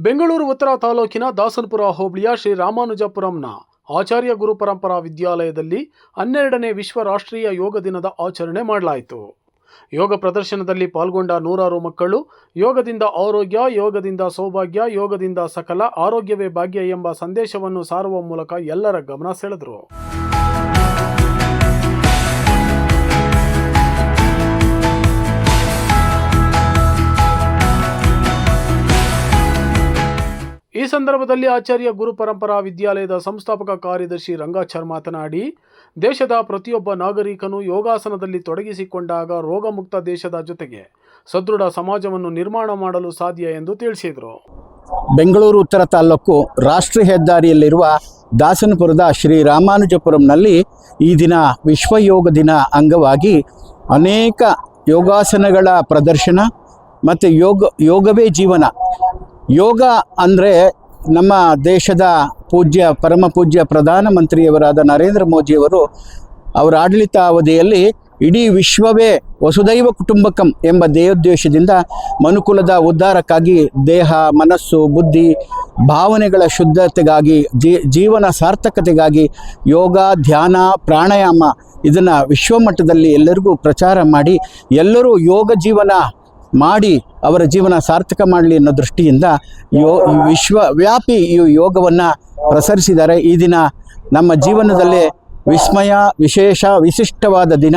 ಬೆಂಗಳೂರು ಉತ್ತರ ತಾಲೂಕಿನ ದಾಸನಪುರ ಹೋಬಳಿಯ ಶ್ರೀ ರಾಮಾನುಜಪುರಂನ ಆಚಾರ್ಯ ಗುರು ಪರಂಪರಾ ವಿದ್ಯಾಲಯದಲ್ಲಿ 12ನೇ ವಿಶ್ವ ರಾಷ್ಟ್ರೀಯ ಯೋಗ ದಿನದ ಆಚರಣೆ ಮಾಡಲಾಯಿತು. ಯೋಗ ಪ್ರದರ್ಶನದಲ್ಲಿ ಪಾಲ್ಗೊಂಡ ನೂರಾರು ಮಕ್ಕಳು ಯೋಗದಿಂದ ಆರೋಗ್ಯ, ಯೋಗದಿಂದ ಸೌಭಾಗ್ಯ, ಯೋಗದಿಂದ ಸಕಲ ಆರೋಗ್ಯವೇ ಭಾಗ್ಯ ಎಂಬ ಸಂದೇಶವನ್ನು ಸಾರುವ ಮೂಲಕ ಎಲ್ಲರ ಗಮನ ಸೆಳೆದರು. ಈ ಸಂದರ್ಭದಲ್ಲಿ ಆಚಾರ್ಯ ಗುರು ಪರಂಪರಾ ವಿದ್ಯಾಲಯದ ಸಂಸ್ಥಾಪಕ ಕಾರ್ಯದರ್ಶಿ ರಂಗಾಚಾರ್ ಮಾತನಾಡಿ, ದೇಶದ ಪ್ರತಿಯೊಬ್ಬ ನಾಗರಿಕನು ಯೋಗಾಸನದಲ್ಲಿ ತೊಡಗಿಸಿಕೊಂಡಾಗ ರೋಗಮುಕ್ತ ದೇಶದ ಜೊತೆಗೆ ಸದೃಢ ಸಮಾಜವನ್ನು ನಿರ್ಮಾಣ ಮಾಡಲು ಸಾಧ್ಯ ಎಂದು ತಿಳಿಸಿದರು. ಬೆಂಗಳೂರು ಉತ್ತರ ತಾಲೂಕು ರಾಷ್ಟ್ರೀಯ ಹೆದ್ದಾರಿಯಲ್ಲಿರುವ ದಾಸನಪುರದ ಶ್ರೀ ರಾಮಾನುಜಪುರಂನಲ್ಲಿ ಈ ದಿನ ವಿಶ್ವ ಯೋಗ ದಿನ ಅಂಗವಾಗಿ ಅನೇಕ ಯೋಗಾಸನಗಳ ಪ್ರದರ್ಶನ ಮತ್ತು ಯೋಗವೇ ಜೀವನ. ಯೋಗ ಅಂದರೆ ನಮ್ಮ ದೇಶದ ಪರಮ ಪೂಜ್ಯ ಪ್ರಧಾನಮಂತ್ರಿಯವರಾದ ನರೇಂದ್ರ ಮೋದಿಯವರು ಅವರ ಆಡಳಿತಾವಧಿಯಲ್ಲಿ ಇಡೀ ವಿಶ್ವವೇ ವಸುದೈವ ಕುಟುಂಬಕಂ ಎಂಬ ಧ್ಯೇಯೋದ್ದೇಶದಿಂದ ಮನುಕುಲದ ಉದ್ಧಾರಕ್ಕಾಗಿ ದೇಹ, ಮನಸ್ಸು, ಬುದ್ಧಿ, ಭಾವನೆಗಳ ಶುದ್ಧತೆಗಾಗಿ, ಜೀವನ ಸಾರ್ಥಕತೆಗಾಗಿ ಯೋಗ, ಧ್ಯಾನ, ಪ್ರಾಣಾಯಾಮ ಇದನ್ನು ವಿಶ್ವಮಟ್ಟದಲ್ಲಿ ಎಲ್ಲರಿಗೂ ಪ್ರಚಾರ ಮಾಡಿ ಎಲ್ಲರೂ ಯೋಗ ಜೀವನ ಮಾಡಿ ಅವರ ಜೀವನ ಸಾರ್ಥಕ ಮಾಡಲಿ ಅನ್ನೋ ದೃಷ್ಟಿಯಿಂದ ವಿಶ್ವವ್ಯಾಪಿ ಈ ಯೋಗವನ್ನು ಪ್ರಸರಿಸಿದ್ದಾರೆ. ಈ ದಿನ ನಮ್ಮ ಜೀವನದಲ್ಲಿ ವಿಸ್ಮಯ, ವಿಶಿಷ್ಟವಾದ ದಿನ.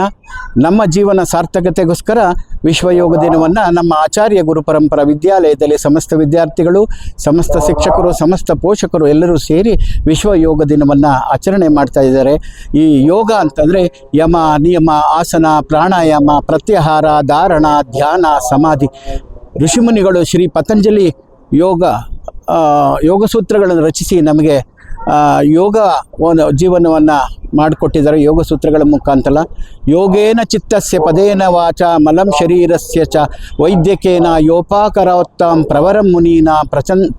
ನಮ್ಮ ಜೀವನ ಸಾರ್ಥಕತೆಗೋಸ್ಕರ ವಿಶ್ವ ಯೋಗ ದಿನವನ್ನು ನಮ್ಮ ಆಚಾರ್ಯ ಗುರು ಪರಂಪರಾ ವಿದ್ಯಾಲಯದಲ್ಲಿ ಸಮಸ್ತ ವಿದ್ಯಾರ್ಥಿಗಳು, ಸಮಸ್ತ ಶಿಕ್ಷಕರು, ಸಮಸ್ತ ಪೋಷಕರು ಎಲ್ಲರೂ ಸೇರಿ ವಿಶ್ವ ಯೋಗ ದಿನವನ್ನು ಆಚರಣೆ ಮಾಡ್ತಾ ಇದ್ದಾರೆ. ಈ ಯೋಗ ಅಂತಂದರೆ ಯಮ, ನಿಯಮ, ಆಸನ, ಪ್ರಾಣಾಯಾಮ, ಪ್ರತ್ಯಾಹಾರ, ಧಾರಣ, ಧ್ಯಾನ, ಸಮಾಧಿ. ಋಷಿಮುನಿಗಳು ಶ್ರೀ ಪತಂಜಲಿ ಯೋಗ ಸೂತ್ರಗಳನ್ನು ರಚಿಸಿ ನಮಗೆ ಯೋಗ ಜೀವನವನ್ನು ಮಾಡಿಕೊಟ್ಟಿದ್ದಾರೆ. ಯೋಗ ಸೂತ್ರಗಳ ಮುಖಾಂತರ ಯೋಗೇನ ಚಿತ್ತಸ್ಯ ಪದೇನ ವಾಚ ಮಲಂ ಶರೀರಸ್ಯ ಚ ವೈದ್ಯಕೇನ ಯೋಪಾಕರೋತ್ತಾಂ ಪ್ರವರಂ ಮುನೀನಾ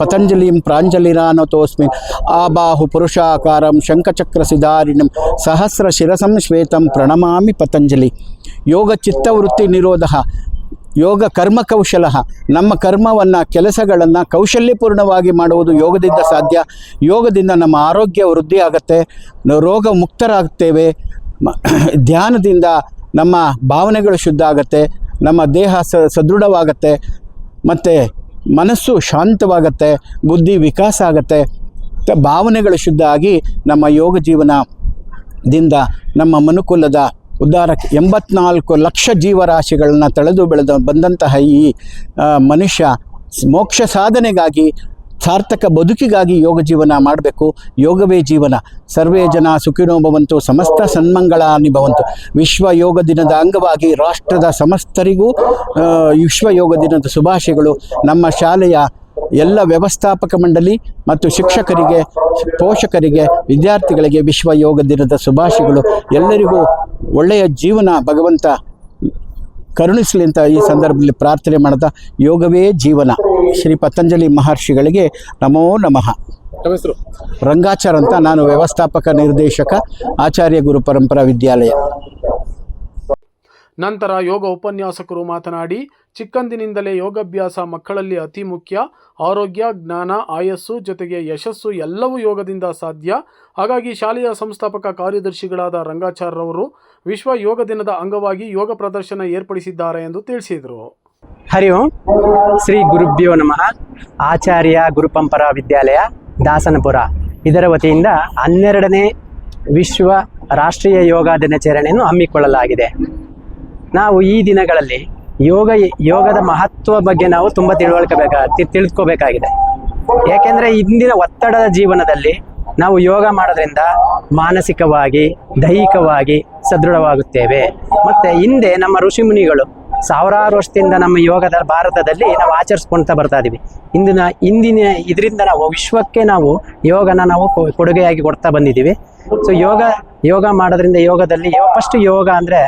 ಪತಂಜಲಿಂ ಪ್ರಾಂಜಲಿರಾನತೋಸ್ಮಿನ್ ಆಬಾಹು ಪುರುಷಾಕಾರಂ ಶಂಖಚಕ್ರಸಿಧಾರಿಣಂ ಸಹಸ್ರ ಶಿರಸಂ ಶ್ವೇತಂ ಪ್ರಣಮಾಮಿ ಪತಂಜಲಿ. ಯೋಗ ಚಿತ್ತವೃತ್ತಿ ನಿರೋಧ, ಯೋಗ ಕರ್ಮ ಕೌಶಲ. ನಮ್ಮ ಕರ್ಮವನ್ನು, ಕೆಲಸಗಳನ್ನು ಕೌಶಲ್ಯಪೂರ್ಣವಾಗಿ ಮಾಡುವುದು ಯೋಗದಿಂದ ಸಾಧ್ಯ. ಯೋಗದಿಂದ ನಮ್ಮ ಆರೋಗ್ಯ ವೃದ್ಧಿ ಆಗುತ್ತೆ, ರೋಗ ಮುಕ್ತರಾಗ್ತೇವೆ. ಧ್ಯಾನದಿಂದ ನಮ್ಮ ಭಾವನೆಗಳು ಶುದ್ಧ ಆಗುತ್ತೆ, ನಮ್ಮ ದೇಹ ಸದೃಢವಾಗುತ್ತೆ, ಮತ್ತು ಮನಸ್ಸು ಶಾಂತವಾಗುತ್ತೆ, ಬುದ್ಧಿ ವಿಕಾಸ ಆಗುತ್ತೆ, ಭಾವನೆಗಳು ಶುದ್ಧ ಆಗಿ ನಮ್ಮ ಯೋಗ ಜೀವನದಿಂದ ನಮ್ಮ ಮನುಕುಲದ ಉದ್ಧಾರಕ್ಕೆ 84 ಲಕ್ಷ ಜೀವರಾಶಿಗಳನ್ನು ತಳೆದು ಬಂದಂತಹ ಈ ಮನುಷ್ಯ ಮೋಕ್ಷ ಸಾಧನೆಗಾಗಿ, ಸಾರ್ಥಕ ಬದುಕಿಗಾಗಿ ಯೋಗ ಜೀವನ ಮಾಡಬೇಕು. ಯೋಗವೇ ಜೀವನ. ಸರ್ವೇ ಜನ ಸುಖಿನೋ ಭವಂತು, ಸಮಸ್ತ ಸನ್ಮಂಗಳಾನಿ ಭವಂತು. ವಿಶ್ವ ಯೋಗ ದಿನದ ಅಂಗವಾಗಿ ರಾಷ್ಟ್ರದ ಸಮಸ್ತರಿಗೂ ವಿಶ್ವ ಯೋಗ ದಿನದ ಶುಭಾಶಯಗಳು. ನಮ್ಮ ಶಾಲೆಯ ಎಲ್ಲ ವ್ಯವಸ್ಥಾಪಕ ಮಂಡಳಿ ಮತ್ತು ಶಿಕ್ಷಕರಿಗೆ, ಪೋಷಕರಿಗೆ, ವಿದ್ಯಾರ್ಥಿಗಳಿಗೆ ವಿಶ್ವ ಯೋಗ ದಿನದ ಶುಭಾಶಯಗಳು. ಎಲ್ಲರಿಗೂ ಒಳ್ಳೆಯ ಜೀವನ ಭಗವಂತ ಕರುಣಿಸಲಿ ಅಂತ ಈ ಸಂದರ್ಭದಲ್ಲಿ ಪ್ರಾರ್ಥನೆ ಮಾಡ್ತಾ, ಯೋಗವೇ ಜೀವನ. ಶ್ರೀ ಪತಂಜಲಿ ಮಹರ್ಷಿಗಳಿಗೆ ನಮೋ ನಮಃ. ರಂಗಾಚಾರ್ ಅಂತ, ನಾನು ವ್ಯವಸ್ಥಾಪಕ ನಿರ್ದೇಶಕ, ಆಚಾರ್ಯ ಗುರು ಪರಂಪರಾ ವಿದ್ಯಾಲಯ. ನಂತರ ಯೋಗ ಉಪನ್ಯಾಸಕರು ಮಾತನಾಡಿ, ಚಿಕ್ಕಂದಿನಿಂದಲೇ ಯೋಗಾಭ್ಯಾಸ ಮಕ್ಕಳಲ್ಲಿ ಅತಿ ಮುಖ್ಯ. ಆರೋಗ್ಯ, ಜ್ಞಾನ, ಆಯಸ್ಸು ಜೊತೆಗೆ ಯಶಸ್ಸು ಎಲ್ಲವೂ ಯೋಗದಿಂದ ಸಾಧ್ಯ. ಹಾಗಾಗಿ ಶಾಲೆಯ ಸಂಸ್ಥಾಪಕ ಕಾರ್ಯದರ್ಶಿಗಳಾದ ರಂಗಾಚಾರ್ಯರವರು ವಿಶ್ವ ಯೋಗ ದಿನದ ಅಂಗವಾಗಿ ಯೋಗ ಪ್ರದರ್ಶನ ಏರ್ಪಡಿಸಿದ್ದಾರೆ ಎಂದು ತಿಳಿಸಿದರು. ಹರಿ ಓಂ. ಶ್ರೀ ಗುರುಭ್ಯೋ ನಮಃ. ಆಚಾರ್ಯ ಗುರುಪರಂಪರಾ ವಿದ್ಯಾಲಯ ದಾಸನಪುರ ಇದರ ವತಿಯಿಂದ 12ನೇ ವಿಶ್ವ ರಾಷ್ಟ್ರೀಯ ಯೋಗ ದಿನಾಚರಣೆಯನ್ನು ಹಮ್ಮಿಕೊಳ್ಳಲಾಗಿದೆ. ನಾವು ಈ ದಿನಗಳಲ್ಲಿ ಯೋಗದ ಮಹತ್ವ ಬಗ್ಗೆ ನಾವು ತುಂಬ ತಿಳಿದುಕೋಬೇಕಾಗಿದೆ. ಯಾಕೆಂದರೆ ಇಂದಿನ ಒತ್ತಡದ ಜೀವನದಲ್ಲಿ ನಾವು ಯೋಗ ಮಾಡೋದ್ರಿಂದ ಮಾನಸಿಕವಾಗಿ, ದೈಹಿಕವಾಗಿ ಸದೃಢವಾಗುತ್ತೇವೆ. ಮತ್ತು ಹಿಂದೆ ನಮ್ಮ ಋಷಿಮುನಿಗಳು ಸಾವಿರಾರು ವರ್ಷದಿಂದ ನಮ್ಮ ಯೋಗದ ಭಾರತದಲ್ಲಿ ನಾವು ಆಚರಿಸ್ಕೊಳ್ತಾ ಬರ್ತಾ ಇದ್ದೀವಿ. ಇಂದಿನ ಇದರಿಂದ ನಾವು ವಿಶ್ವಕ್ಕೆ ನಾವು ಯೋಗನ ನಾವು ಕೊಡುಗೆಯಾಗಿ ಕೊಡ್ತಾ ಬಂದಿದ್ದೀವಿ. ಸೊ ಯೋಗ ಮಾಡೋದ್ರಿಂದ ಯೋಗದಲ್ಲಿ ಫಸ್ಟ್ ಯೋಗ ಅಂದರೆ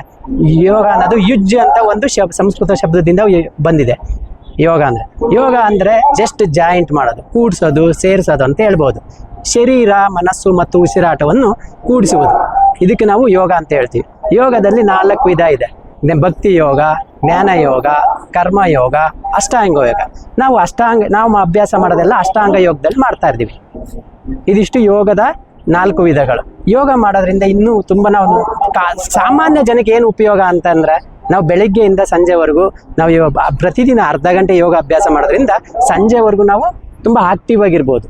ಯೋಗ ಅನ್ನೋದು ಯುಜ್ ಅಂತ ಒಂದು ಸಂಸ್ಕೃತ ಶಬ್ದದಿಂದ ಬಂದಿದೆ. ಯೋಗ ಅಂದರೆ ಜಸ್ಟ್ ಜಾಯಿಂಟ್ ಮಾಡೋದು, ಕೂಡಿಸೋದು, ಸೇರಿಸೋದು ಅಂತ ಹೇಳ್ಬೋದು. ಶರೀರ, ಮನಸ್ಸು ಮತ್ತು ಉಸಿರಾಟವನ್ನು ಕೂಡಿಸುವುದು, ಇದಕ್ಕೆ ನಾವು ಯೋಗ ಅಂತ ಹೇಳ್ತೀವಿ. ಯೋಗದಲ್ಲಿ 4 ವಿಧ ಇದೆ. ಭಕ್ತಿ ಯೋಗ, ಜ್ಞಾನ ಯೋಗ, ಕರ್ಮಯೋಗ, ಅಷ್ಟಾಂಗ ಯೋಗ. ನಾವು ಅಭ್ಯಾಸ ಮಾಡೋದೆಲ್ಲ ಅಷ್ಟಾಂಗ ಯೋಗದಲ್ಲಿ ಮಾಡ್ತಾ ಇದ್ದೀವಿ. ಇದಿಷ್ಟು ಯೋಗದ 4 ವಿಧಗಳು. ಯೋಗ ಮಾಡೋದ್ರಿಂದ ಇನ್ನೂ ತುಂಬ ನಾವು ಸಾಮಾನ್ಯ ಜನಕ್ಕೆ ಏನು ಉಪಯೋಗ ಅಂತಂದ್ರೆ, ನಾವು ಬೆಳಿಗ್ಗೆಯಿಂದ ಸಂಜೆವರೆಗೂ ನಾವು ಪ್ರತಿದಿನ ಅರ್ಧ ಗಂಟೆ ಯೋಗ ಅಭ್ಯಾಸ ಮಾಡೋದ್ರಿಂದ ಸಂಜೆವರೆಗೂ ನಾವು ತುಂಬ ಆಕ್ಟಿವ್ ಆಗಿರ್ಬೋದು.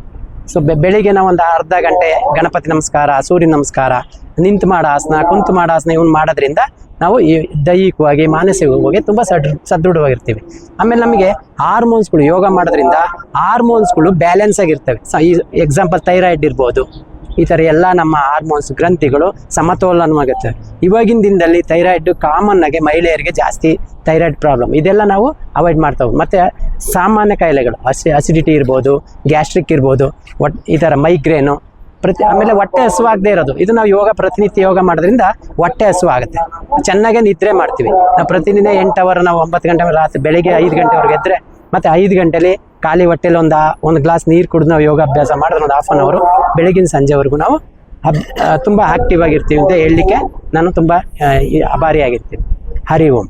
ಸೊ ಬೆಳಿಗ್ಗೆ ನಾವು ಒಂದು ಅರ್ಧ ಗಂಟೆ ಗಣಪತಿ ನಮಸ್ಕಾರ, ಸೂರ್ಯ ನಮಸ್ಕಾರ, ನಿಂತು ಮಾಡೋ ಆಸನ, ಕುಂತು ಮಾಡೋ ಆಸನ ಇವನ್ನ ಮಾಡೋದ್ರಿಂದ ನಾವು ದೈಹಿಕವಾಗಿ ಮಾನಸಿಕವಾಗಿ ತುಂಬ ಸದೃಢವಾಗಿರ್ತೀವಿ. ಆಮೇಲೆ ನಮಗೆ ಹಾರ್ಮೋನ್ಸ್ಗಳು ಯೋಗ ಮಾಡೋದ್ರಿಂದ ಹಾರ್ಮೋನ್ಸ್ಗಳು ಬ್ಯಾಲೆನ್ಸ್ ಆಗಿರ್ತವೆ. ಈ ಎಕ್ಸಾಂಪಲ್ ಥೈರಾಯ್ಡ್ ಇರ್ಬೋದು, ಈ ಥರ ಎಲ್ಲ ನಮ್ಮ ಹಾರ್ಮೋನ್ಸ್ ಗ್ರಂಥಿಗಳು ಸಮತೋಲನವಾಗುತ್ತೆ. ಇವಾಗಿನ ದಿನದಲ್ಲಿ ಥೈರಾಯ್ಡ್ ಕಾಮನ್ ಆಗಿ ಮಹಿಳೆಯರಿಗೆ ಜಾಸ್ತಿ ಥೈರಾಯ್ಡ್ ಪ್ರಾಬ್ಲಮ್, ಇದೆಲ್ಲ ನಾವು ಅವಾಯ್ಡ್ ಮಾಡ್ತಾವೆ. ಮತ್ತು ಸಾಮಾನ್ಯ ಕಾಯಿಲೆಗಳು ಅಸಿಡಿಟಿ ಇರ್ಬೋದು, ಗ್ಯಾಸ್ಟ್ರಿಕ್ ಇರ್ಬೋದು, ಈ ಥರ ಮೈಗ್ರೇನು, ಆಮೇಲೆ ಹೊಟ್ಟೆ ಹಸುವಾಗದೇ ಇರೋದು, ಇದು ನಾವು ಪ್ರತಿನಿತ್ಯ ಯೋಗ ಮಾಡೋದ್ರಿಂದ ಹೊಟ್ಟೆ ಹಸು ಆಗುತ್ತೆ. ಚೆನ್ನಾಗೇ ನಿದ್ರೆ ಮಾಡ್ತೀವಿ ನಾವು ಪ್ರತಿದಿನ 8 ಅವರ್, ನಾವು 9 ಗಂಟೆ ರಾತ್ರಿ ಬೆಳಿಗ್ಗೆ 5 ಗಂಟೆವರೆಗೆ ಎದ್ದರೆ ಮತ್ತು 5 ಗಂಟೆಲಿ ಖಾಲಿ ಹೊಟ್ಟೆಲಿ ಒಂದು ಗ್ಲಾಸ್ ನೀರು ಕುಡಿದು ನಾವು ಯೋಗ ಅಭ್ಯಾಸ ಮಾಡಿದ್ರೆ ಒಂದು 1/2 ಅವರ್ ಬೆಳಗಿನ ಸಂಜೆವರೆಗೂ ನಾವು ತುಂಬ ಆಕ್ಟಿವ್ ಆಗಿರ್ತೀವಿ ಅಂತ ಹೇಳಲಿಕ್ಕೆ ನಾನು ತುಂಬ ಆಭಾರಿಯಾಗಿರ್ತೀನಿ. ಹರಿ ಓಂ.